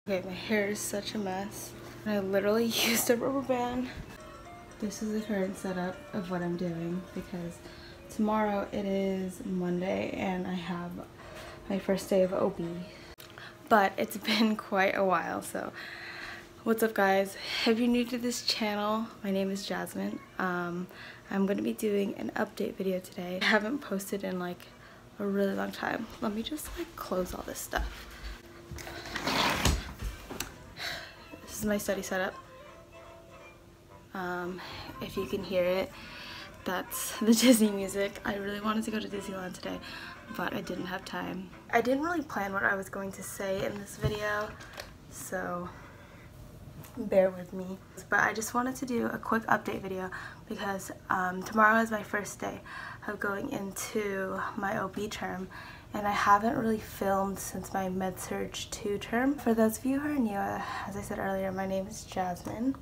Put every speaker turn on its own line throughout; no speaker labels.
Okay, my hair is such a mess. I literally used a rubber band. This is the current setup of what I'm doing because tomorrow it is Monday and I have my first day of OB. But it's been quite a while, so what's up guys? If you're new to this channel, my name is Jasmine. I'm going to be doing an update video today. I haven't posted in like a really long time. Let me just like close all this stuff. This is my study setup. If you can hear it, that's the Disney music. I really wanted to go to Disneyland today, but I didn't have time. I didn't really plan what I was going to say in this video, so bear with me. But I just wanted to do a quick update video because tomorrow is my first day of going into my OB term, and I haven't really filmed since my Med-Surg 2 term. For those of you who are new, as I said earlier, my name is Jasmine.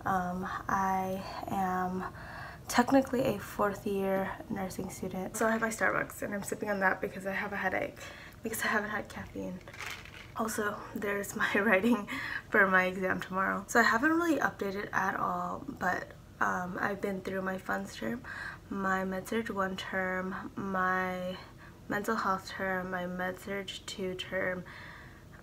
I am technically a fourth year nursing student. So I have my Starbucks and I'm sipping on that because I have a headache because I haven't had caffeine. Also, there's my writing for my exam tomorrow. So I haven't really updated at all, but I've been through my funds term, my Med-Surg 1 term, my mental health term, my Med-Surg 2 term,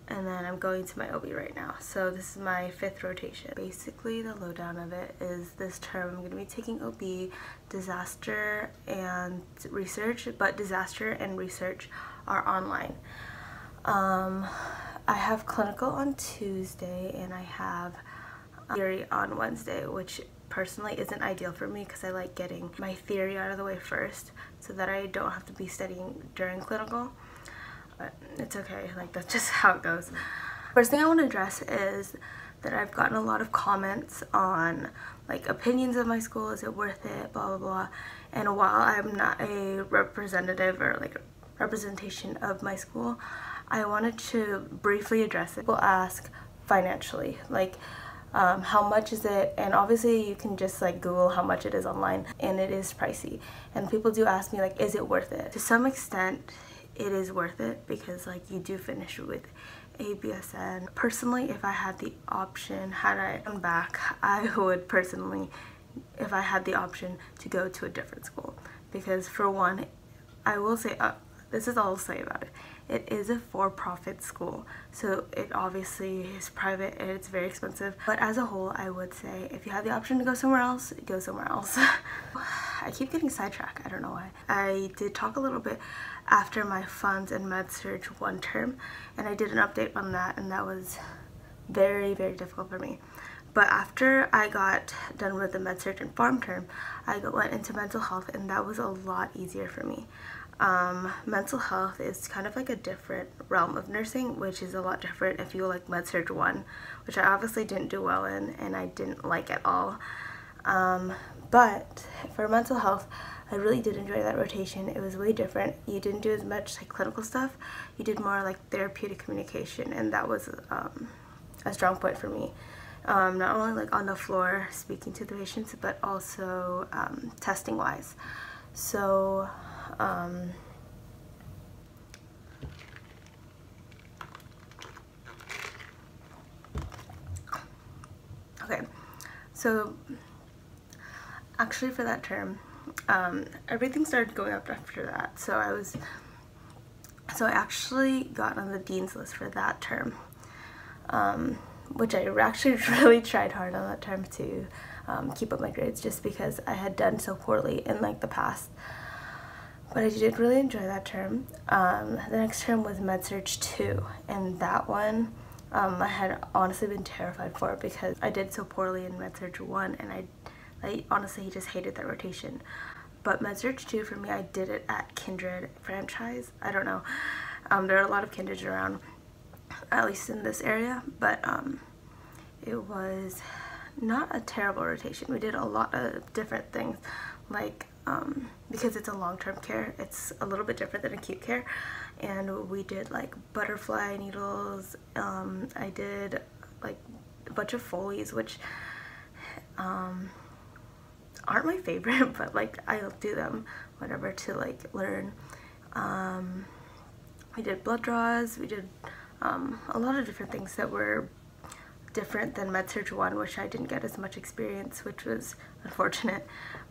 and then I'm going to my OB right now. So this is my 5th rotation. Basically the lowdown of it is this term I'm going to be taking OB, disaster, and research, but disaster and research are online. I have clinical on Tuesday and I have theory on Wednesday, which personally isn't ideal for me because I like getting my theory out of the way first so that I don't have to be studying during clinical. But it's okay, like that's just how it goes. First thing I want to address is that I've gotten a lot of comments on like opinions of my school, is it worth it, blah blah blah. And while I'm not a representative or like representation of my school, I wanted to briefly address it. People ask financially, like how much is it, and obviously you can just like Google how much it is online, and it is pricey. And people do ask me like, is it worth it? To some extent it is worth it because like you do finish with a BSN. Personally, if I had the option, had I gone back, I would personally, if I had the option, to go to a different school, because for one, I will say, this is all I'll say about it. It is a for-profit school, so it obviously is private and it's very expensive. But as a whole, I would say if you have the option to go somewhere else, go somewhere else. I keep getting sidetracked, I don't know why. I did talk a little bit after my funds and Med-Surg 1 term, and I did an update on that, and that was very, very difficult for me. But after I got done with the Med-Surg and Pharm term, I went into mental health, and that was a lot easier for me. Mental health is kind of like a different realm of nursing, which is a lot different if you like Med-Surg 1, which I obviously didn't do well in and I didn't like at all. But for mental health, I really did enjoy that rotation. It was way different. You didn't do as much like clinical stuff. You did more like therapeutic communication, and that was a strong point for me. Not only like on the floor speaking to the patients, but also testing wise. So okay, so actually for that term, everything started going up after that. So I actually got on the dean's list for that term, which I actually really tried hard on that term to keep up my grades, just because I had done so poorly in like the past. But I did really enjoy that term. The next term was Med-Surg 2, and that one I had honestly been terrified for because I did so poorly in Med-Surg 1, and I honestly just hated that rotation. But Med-Surg 2 for me, I did it at Kindred franchise. I don't know. There are a lot of Kindreds around, at least in this area, but it was not a terrible rotation. We did a lot of different things, like because it's a long-term care, it's a little bit different than acute care, and we did like butterfly needles. I did like a bunch of Foleys, which aren't my favorite, but like I'll do them, whatever, to like learn. We did blood draws, we did a lot of different things that were different than Med-Surg 1, which I didn't get as much experience, which was unfortunate.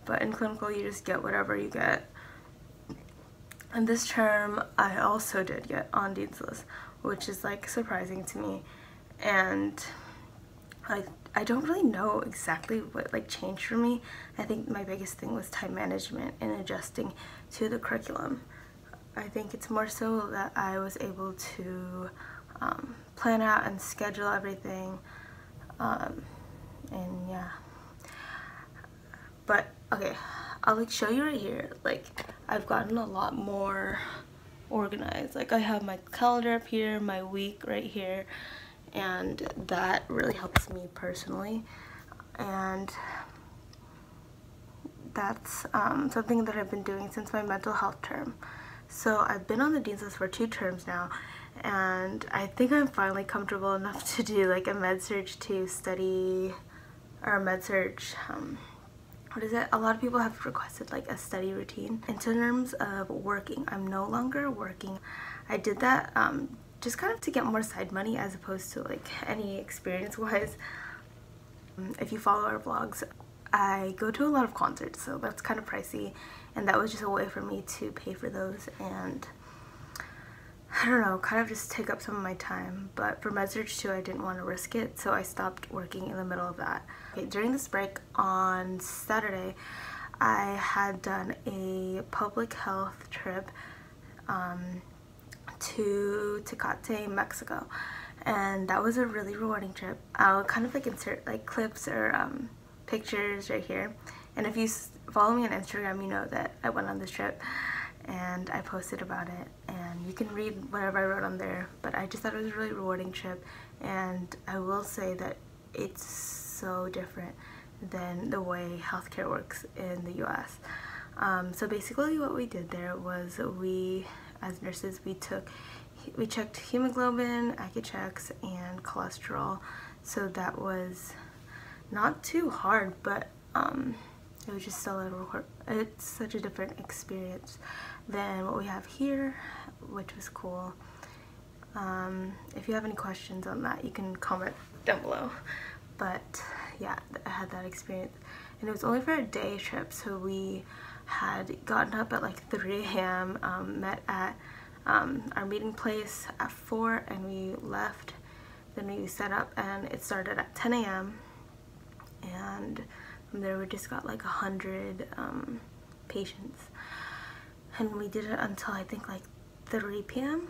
But in clinical, you just get whatever you get. And this term, I also did get on Dean's List, which is like surprising to me. And I don't really know exactly what like changed for me. I think my biggest thing was time management and adjusting to the curriculum. I think it's more so that I was able to plan out and schedule everything, and yeah. But okay, I'll like show you right here. Like, I've gotten a lot more organized. Like, I have my calendar up here, my week right here, and that really helps me personally. And that's something that I've been doing since my mental health term. So I've been on the Dean's List for 2 terms now, and I think I'm finally comfortable enough to do like a Med-Surg 2 study, or a Med-Surg, what is it? A lot of people have requested like a study routine. In terms of working, I'm no longer working. I did that just kind of to get more side money as opposed to like any experience wise. If you follow our vlogs, I go to a lot of concerts, so that's kind of pricey, and that was just a way for me to pay for those and, I don't know, kind of just take up some of my time. But for Med-Surg 2, I didn't want to risk it, so I stopped working in the middle of that. Okay, during this break on Saturday, I had done a public health trip to Tecate, Mexico, and that was a really rewarding trip. I'll kind of like insert like clips or pictures right here, and if you follow me on Instagram, you know that I went on this trip and I posted about it, and you can read whatever I wrote on there. But I just thought it was a really rewarding trip, and I will say that it's so different than the way healthcare works in the US. So basically what we did there was we, as nurses, we checked hemoglobin, IQ checks, and cholesterol. So that was not too hard, but it was just a little, it's such a different experience than what we have here, which was cool. If you have any questions on that, you can comment down below. But yeah, I had that experience, and it was only for a day trip, so we had gotten up at like 3 a.m., met at our meeting place at 4, and we left. Then we set up, and it started at 10 a.m. and from there we just got like 100 patients, and we did it until I think like 3 p.m.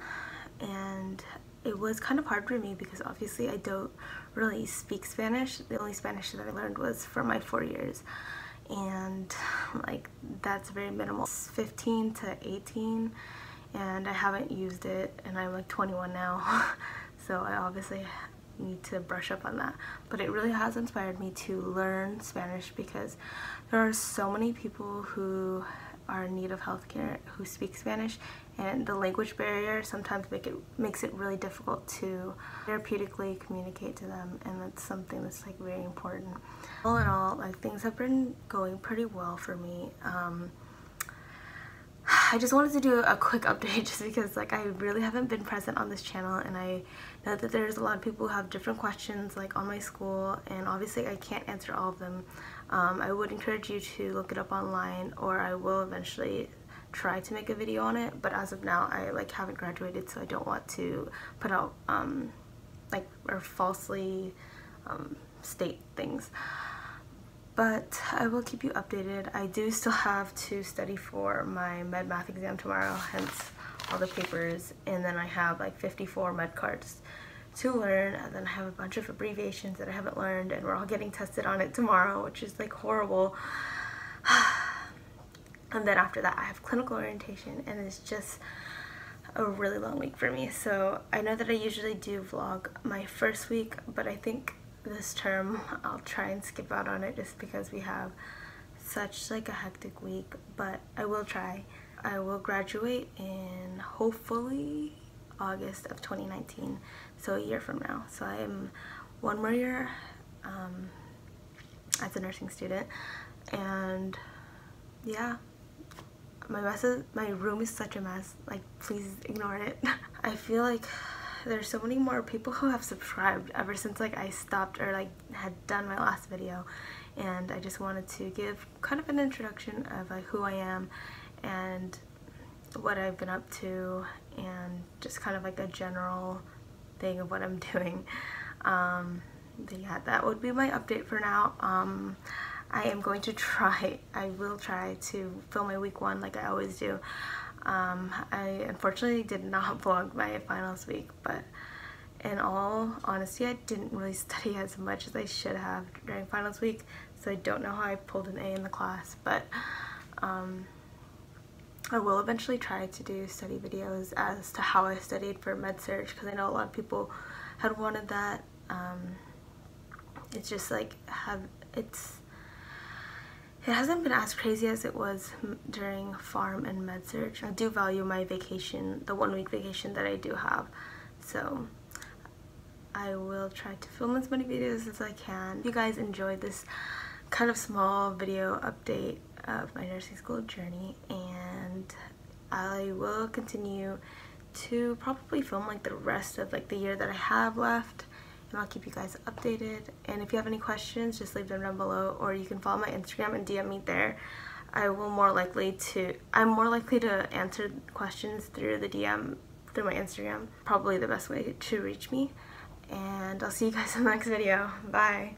and it was kind of hard for me because obviously I don't really speak Spanish. The only Spanish that I learned was for my 4 years, and like that's very minimal. It's 15 to 18, and I haven't used it, and I'm like 21 now. So I obviously need to brush up on that. But it really has inspired me to learn Spanish because there are so many people who are in need of healthcare who speak Spanish, and the language barrier sometimes makes it really difficult to therapeutically communicate to them, and that's something that's like very important. All in all, like things have been going pretty well for me. I just wanted to do a quick update just because like I really haven't been present on this channel, and I know that there's a lot of people who have different questions like on my school, and obviously I can't answer all of them. I would encourage you to look it up online, or I will eventually try to make a video on it, but as of now I like haven't graduated, so I don't want to put out like or falsely state things. But I will keep you updated. I do still have to study for my med math exam tomorrow, hence all the papers, and then I have like 54 med cards to learn, and then I have a bunch of abbreviations that I haven't learned, and we're all getting tested on it tomorrow, which is like horrible. And then after that I have clinical orientation, and it's just a really long week for me. So I know that I usually do vlog my first week, but I think this term I'll try and skip out on it just because we have such like a hectic week, but I will try. I will graduate in hopefully August of 2019, so a year from now. So I am 1 more year as a nursing student, and yeah, my room is such a mess, like please ignore it. I feel like there's so many more people who have subscribed ever since like I stopped or like had done my last video, and I just wanted to give kind of an introduction of like who I am and what I've been up to, and just kind of like a general thing of what I'm doing. But yeah, that would be my update for now. I will try to film my week 1 like I always do. I unfortunately did not vlog my finals week, but in all honesty, I didn't really study as much as I should have during finals week, so I don't know how I pulled an A in the class, but I will eventually try to do study videos as to how I studied for med-surg, because I know a lot of people had wanted that. It's just like it hasn't been as crazy as it was during pharm and med-surg. I do value my vacation, the 1 week vacation that I do have, so I will try to film as many videos as I can. If you guys enjoyed this kind of small video update of my nursing school journey, and I will continue to probably film like the rest of like the year that I have left, and I'll keep you guys updated. And if you have any questions, just leave them down below, or you can follow my Instagram and DM me there. I'm more likely to answer questions through the DM through my Instagram. Probably the best way to reach me. And I'll see you guys in the next video. Bye.